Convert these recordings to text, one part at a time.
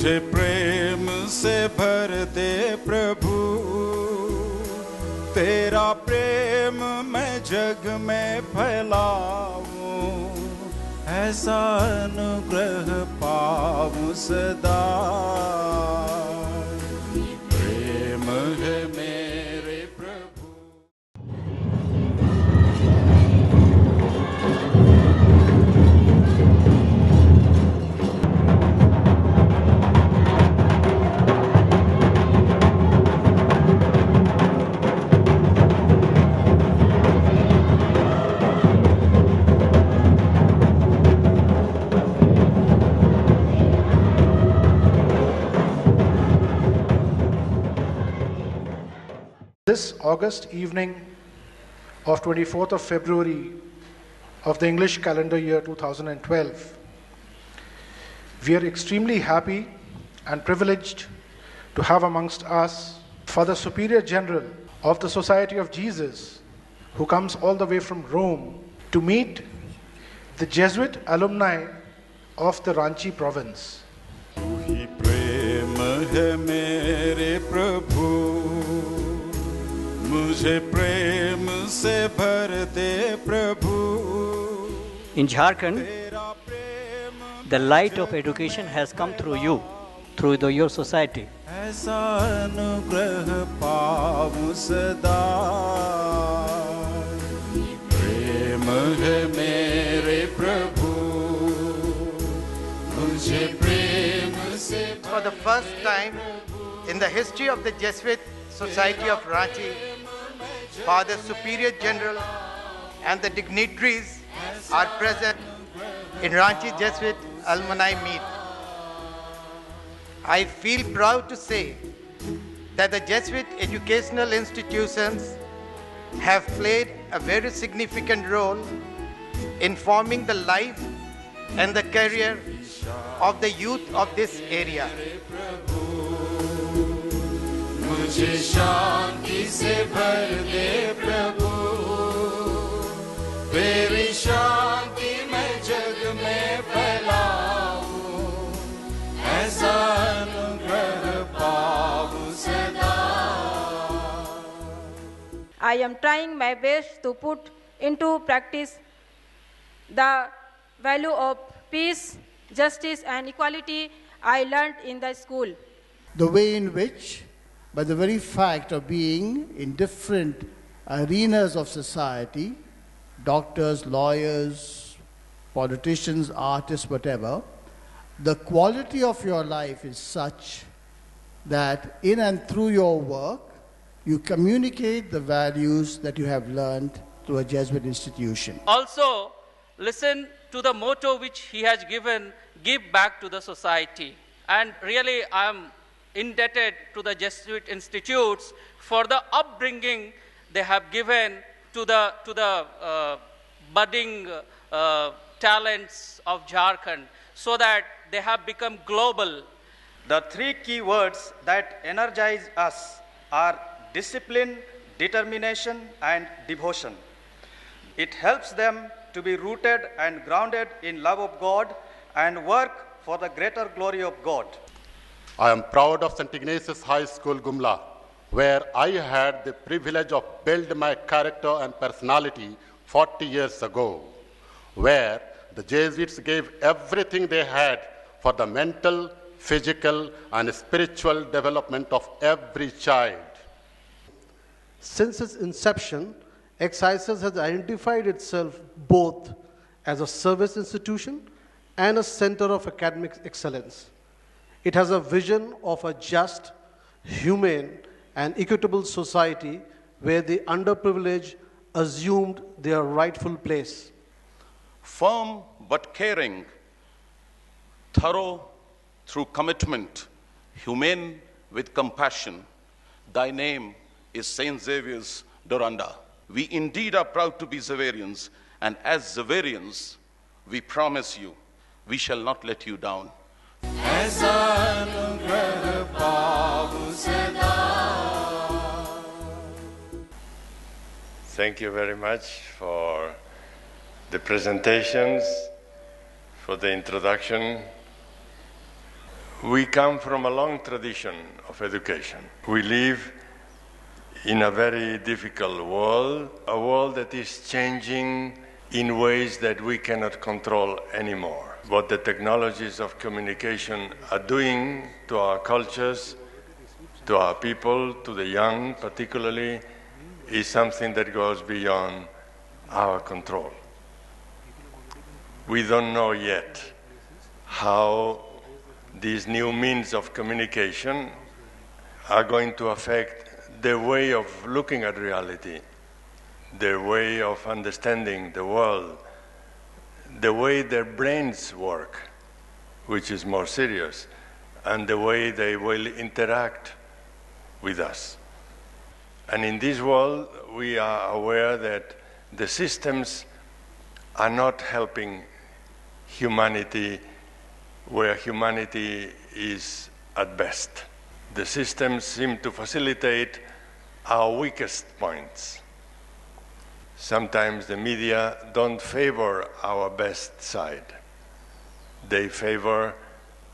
मुझे प्रेम से भर दे प्रभु, तेरा प्रेम मैं जग में फैलाऊं, ऐसा अनुग्रह पाऊं सदा। प्रेम है मेरे प्रभु। This August evening of 24th of February of the English calendar year 2012, we are extremely happy and privileged to have amongst us Father Superior General of the Society of Jesus, who comes all the way from Rome to meet the Jesuit alumni of the Ranchi province. In Jharkhand, the light of education has come through you, through your society. For the first time in the history of the Jesuit Society of Ranchi, Father Superior General and the dignitaries are present in Ranchi Jesuit Alumni Meet. I feel proud to say that the Jesuit educational institutions have played a very significant role in forming the life and the career of the youth of this area. I am trying my best to put into practice the value of peace, justice, and equality I learned in the school. The way in which, by the very fact of being in different arenas of society, doctors, lawyers, politicians, artists, whatever, the quality of your life is such that in and through your work, you communicate the values that you have learned through a Jesuit institution. Also, listen to the motto which he has given, give back to the society. And really, I am indebted to the Jesuit institutes for the upbringing they have given to the budding talents of Jharkhand, so that they have become global. The three key words that energize us are discipline, determination, and devotion. It helps them to be rooted and grounded in love of God and work for the greater glory of God. I am proud of St. Ignatius High School, Gumla, where I had the privilege of building my character and personality 40 years ago, where the Jesuits gave everything they had for the mental, physical, and spiritual development of every child. Since its inception, St.Xavier has identified itself both as a service institution and a center of academic excellence. It has a vision of a just, humane, and equitable society where the underprivileged assumed their rightful place. Firm but caring, thorough through commitment, humane with compassion, thy name is St.Xavier's Doranda. We indeed are proud to be Xaverians, and as Xaverians, we promise you, we shall not let you down. Thank you very much for the presentations, for the introduction. We come from a long tradition of education. We live in a very difficult world, a world that is changing in ways that we cannot control anymore. What the technologies of communication are doing to our cultures, to our people, to the young particularly, is something that goes beyond our control. We don't know yet how these new means of communication are going to affect their way of looking at reality, their way of understanding the world, the way their brains work, which is more serious, and the way they will interact with us. And in this world, we are aware that the systems are not helping humanity where humanity is at best. The systems seem to facilitate our weakest points. Sometimes the media don't favor our best side. They favor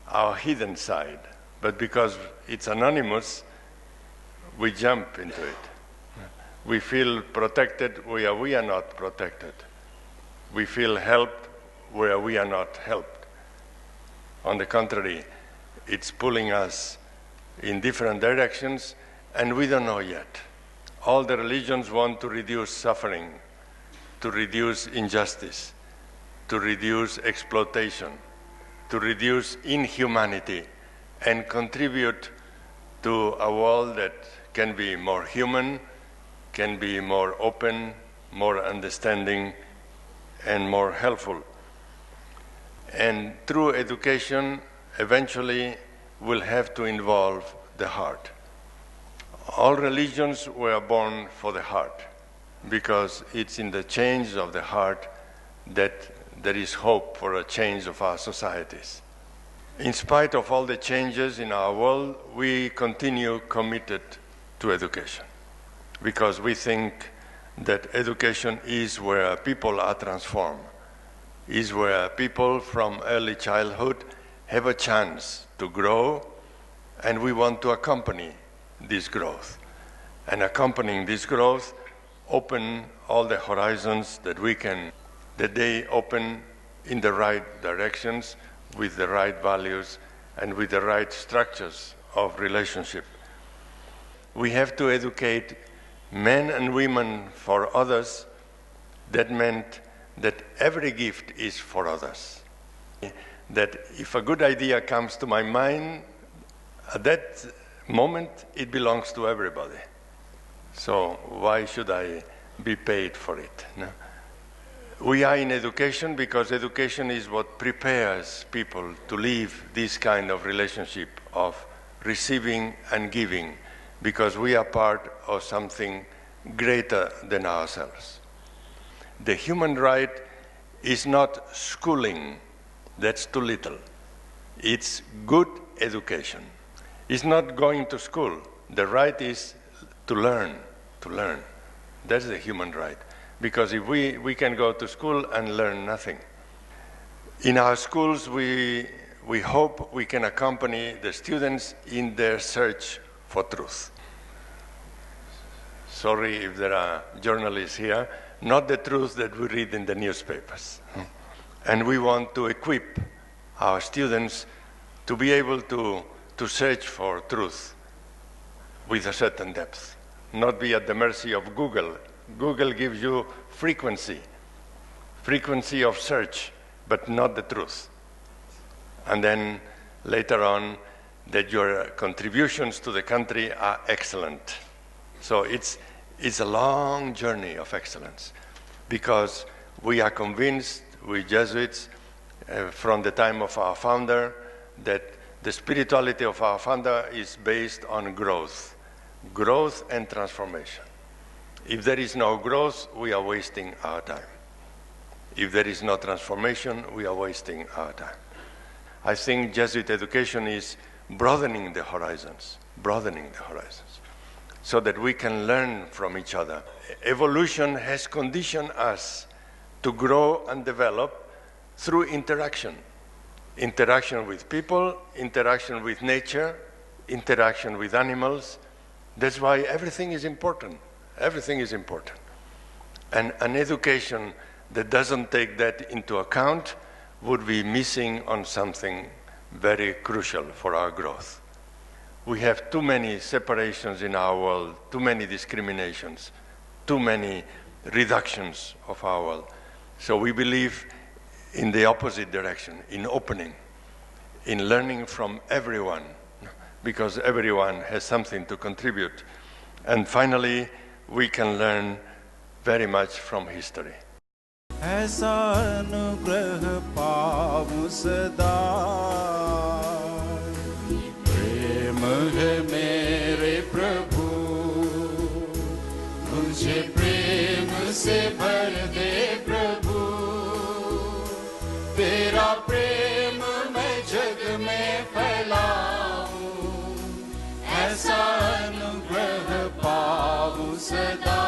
our hidden side. But because it's anonymous, we jump into it. We feel protected where we are not protected. We feel helped where we are not helped. On the contrary, it's pulling us in different directions, and we don't know yet. All the religions want to reduce suffering, to reduce injustice, to reduce exploitation, to reduce inhumanity, and contribute to a world that can be more human, can be more open, more understanding, and more helpful. And through education, eventually, we'll have to involve the heart. All religions were born for the heart, because it's in the change of the heart that there is hope for a change of our societies. In spite of all the changes in our world, we continue committed to education, because we think that education is where people are transformed, is where people from early childhood have a chance to grow, and we want to accompany this growth. And accompanying this growth, open all the horizons that we can, that they open in the right directions, with the right values, and with the right structures of relationship. We have to educate men and women for others. That meant that every gift is for others. That if a good idea comes to my mind, at that moment it belongs to everybody. So why should I be paid for it? No? We are in education because education is what prepares people to live this kind of relationship of receiving and giving, because we are part of something greater than ourselves. The human right is not schooling, that's too little. It's good education. It's not going to school. The right is to learn, to learn. That's the human right. Because if we can go to school and learn nothing. In our schools, we hope we can accompany the students in their search for truth. Sorry if there are journalists here, not the truth that we read in the newspapers. And we want to equip our students to be able to search for truth with a certain depth, not be at the mercy of Google. Google gives you frequency of search, but not the truth. And then later on, that your contributions to the country are excellent. So it's a long journey of excellence, because we are convinced, we Jesuits, from the time of our founder, that the spirituality of our founder is based on growth and transformation. If there is no growth, we are wasting our time. If there is no transformation, we are wasting our time. I think Jesuit education is broadening the horizons, so that we can learn from each other. Evolution has conditioned us to grow and develop through interaction. Interaction with people, interaction with nature, interaction with animals. That's why everything is important. Everything is important. And an education that doesn't take that into account would be missing on something very crucial for our growth. We have too many separations in our world, too many discriminations, too many reductions of our world. So we believe in the opposite direction, in opening, in learning from everyone, because everyone has something to contribute. And finally, we can learn very much from history. ऐसा अनुग्रह पाऊं सदा प्रेम है मेरे प्रभु मुझे प्रेम से भर दे प्रभु तेरा प्रेम मैं जग में फैलाऊं ऐसा अनुग्रह पाऊं सदा